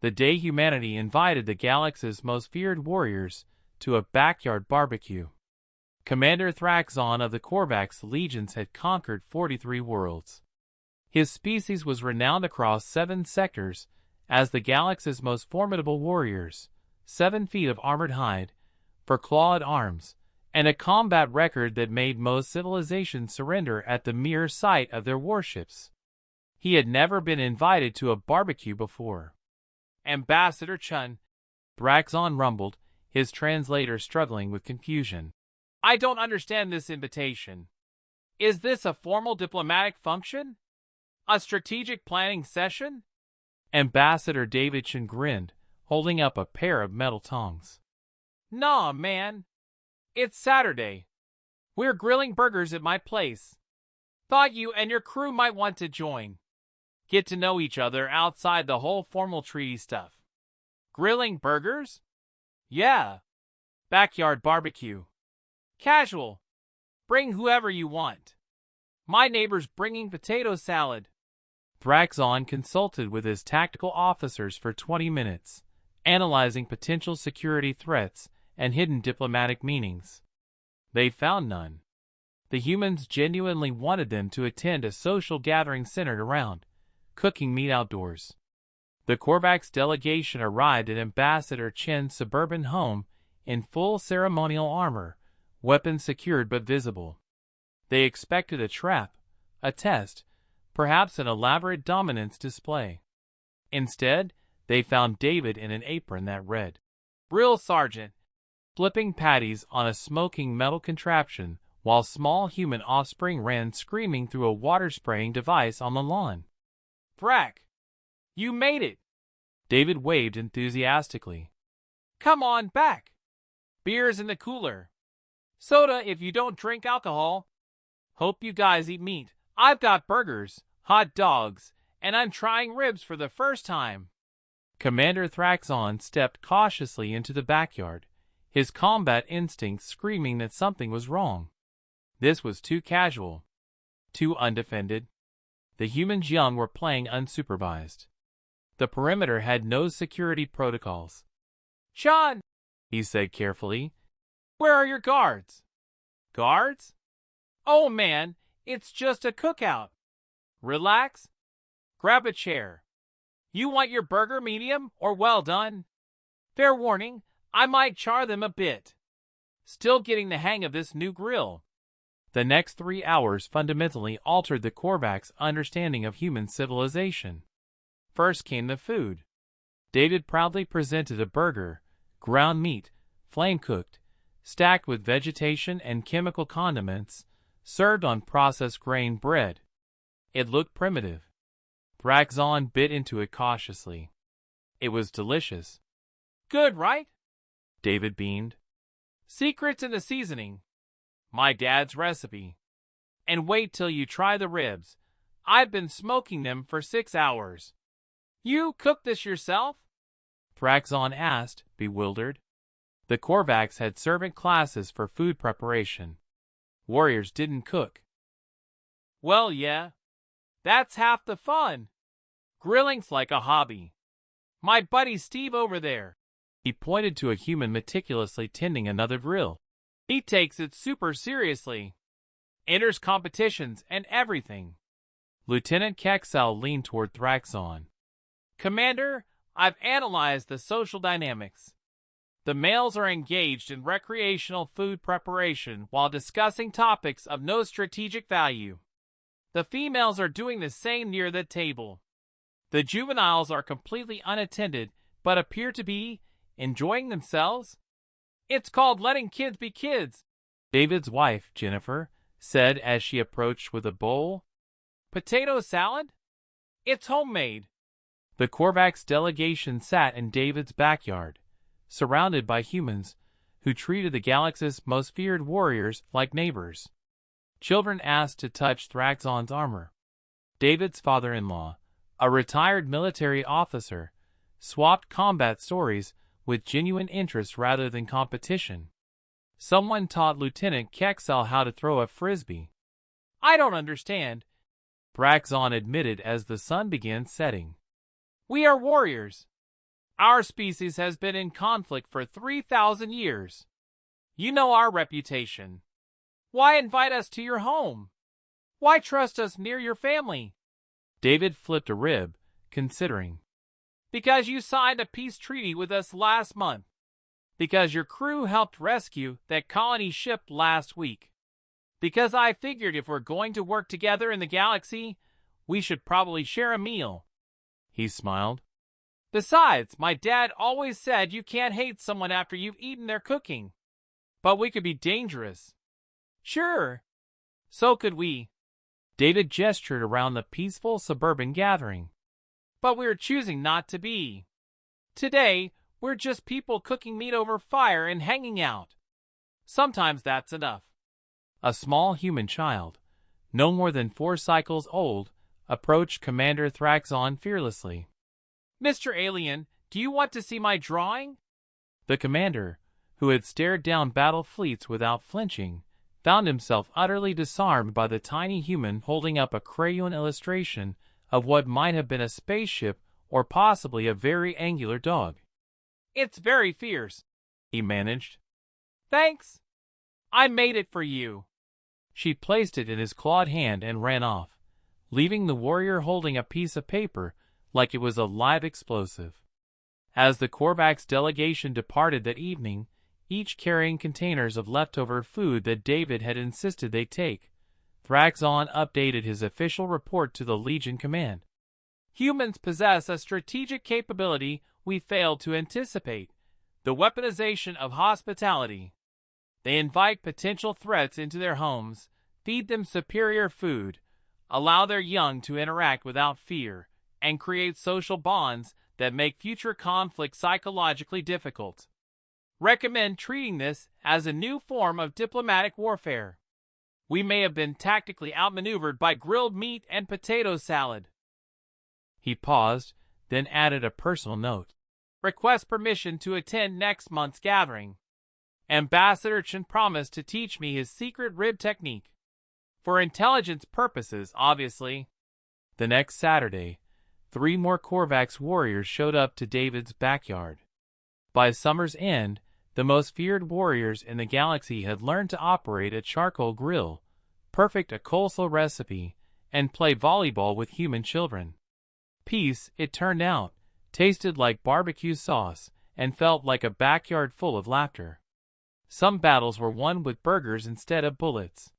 the day humanity invited the galaxy's most feared warriors to a backyard barbecue. Commander Thraxon of the Korvax legions had conquered 43 worlds. His species was renowned across 7 sectors as the galaxy's most formidable warriors, 7 feet of armored hide, for clawed arms, and a combat record that made most civilizations surrender at the mere sight of their warships. He had never been invited to a barbecue before. Ambassador Chun, Thraxon rumbled, his translator struggling with confusion. I don't understand this invitation. Is this a formal diplomatic function? A strategic planning session? Ambassador David Chun grinned, holding up a pair of metal tongs. Nah, man. It's Saturday. We're grilling burgers at my place. Thought you and your crew might want to join. Get to know each other outside the whole formal treaty stuff. Grilling burgers? Yeah. Backyard barbecue. Casual. Bring whoever you want. My neighbor's bringing potato salad. Thraxon consulted with his tactical officers for 20 minutes, analyzing potential security threats and hidden diplomatic meanings. They found none. The humans genuinely wanted them to attend a social gathering centered around cooking meat outdoors. The Korvax delegation arrived at Ambassador Chen's suburban home in full ceremonial armor, weapons secured but visible. They expected a trap, a test, perhaps an elaborate dominance display. Instead, they found David in an apron that read, Real Sergeant, flipping patties on a smoking metal contraption while small human offspring ran screaming through a water-spraying device on the lawn. Thrak, you made it! David waved enthusiastically. Come on back. Beer's in the cooler. Soda if you don't drink alcohol. Hope you guys eat meat. I've got burgers, hot dogs, and I'm trying ribs for the first time. Commander Thraxon stepped cautiously into the backyard, his combat instincts screaming that something was wrong. This was too casual, too undefended. The humans young were playing unsupervised. The perimeter had no security protocols. Sean, he said carefully, where are your guards? Guards? Oh man, it's just a cookout. Relax. Grab a chair. You want your burger medium or well done? Fair warning, I might char them a bit. Still getting the hang of this new grill. The next 3 hours fundamentally altered the Korvax understanding of human civilization. First came the food. David proudly presented a burger, ground meat, flame-cooked, stacked with vegetation and chemical condiments, served on processed grain bread. It looked primitive. Thraxon bit into it cautiously. It was delicious. Good, right? David beamed. Secrets in the seasoning. My dad's recipe. And wait till you try the ribs. I've been smoking them for 6 hours. You cooked this yourself? Thraxon asked, bewildered. The Korvax had servant classes for food preparation. Warriors didn't cook. Well, yeah. That's half the fun. Grilling's like a hobby. My buddy Steve over there. He pointed to a human meticulously tending another grill. He takes it super seriously. Enters competitions and everything. Lieutenant Kexel leaned toward Thraxon. Commander, I've analyzed the social dynamics. The males are engaged in recreational food preparation while discussing topics of no strategic value. The females are doing the same near the table. The juveniles are completely unattended but appear to be enjoying themselves. It's called letting kids be kids, David's wife, Jennifer, said as she approached with a bowl. Potato salad? It's homemade. The Korvax delegation sat in David's backyard, surrounded by humans who treated the galaxy's most feared warriors like neighbors. Children asked to touch Thraxon's armor. David's father-in-law, a retired military officer, swapped combat stories with genuine interest rather than competition. Someone taught Lieutenant Kexel how to throw a frisbee. I don't understand, Thraxon admitted as the sun began setting. We are warriors. Our species has been in conflict for 3,000 years. You know our reputation. Why invite us to your home? Why trust us near your family? David flipped a rib, considering. Because you signed a peace treaty with us last month. Because your crew helped rescue that colony ship last week. Because I figured if we're going to work together in the galaxy, we should probably share a meal. He smiled. Besides, my dad always said you can't hate someone after you've eaten their cooking. But we could be dangerous. Sure. So could we. David gestured around the peaceful suburban gathering. But we're choosing not to be. Today, we're just people cooking meat over fire and hanging out. Sometimes that's enough. A small human child, no more than 4 cycles old, approached Commander Thraxon fearlessly. Mr. Alien, do you want to see my drawing? The commander, who had stared down battle fleets without flinching, found himself utterly disarmed by the tiny human holding up a crayon illustration of what might have been a spaceship or possibly a very angular dog. It's very fierce, he managed. Thanks. I made it for you. She placed it in his clawed hand and ran off, leaving the warrior holding a piece of paper like it was a live explosive. As the Korvax delegation departed that evening, each carrying containers of leftover food that David had insisted they take, Thraxon updated his official report to the Legion Command. Humans possess a strategic capability we failed to anticipate, the weaponization of hospitality. They invite potential threats into their homes, feed them superior food, allow their young to interact without fear, and create social bonds that make future conflict psychologically difficult. Recommend treating this as a new form of diplomatic warfare. We may have been tactically outmaneuvered by grilled meat and potato salad. He paused, then added a personal note. Request permission to attend next month's gathering. Ambassador Chen promised to teach me his secret rib technique. For intelligence purposes, obviously. The next Saturday, 3 more Korvax warriors showed up to David's backyard. By summer's end, the most feared warriors in the galaxy had learned to operate a charcoal grill, perfect a coleslaw recipe, and play volleyball with human children. Peace, it turned out, tasted like barbecue sauce and felt like a backyard full of laughter. Some battles were won with burgers instead of bullets.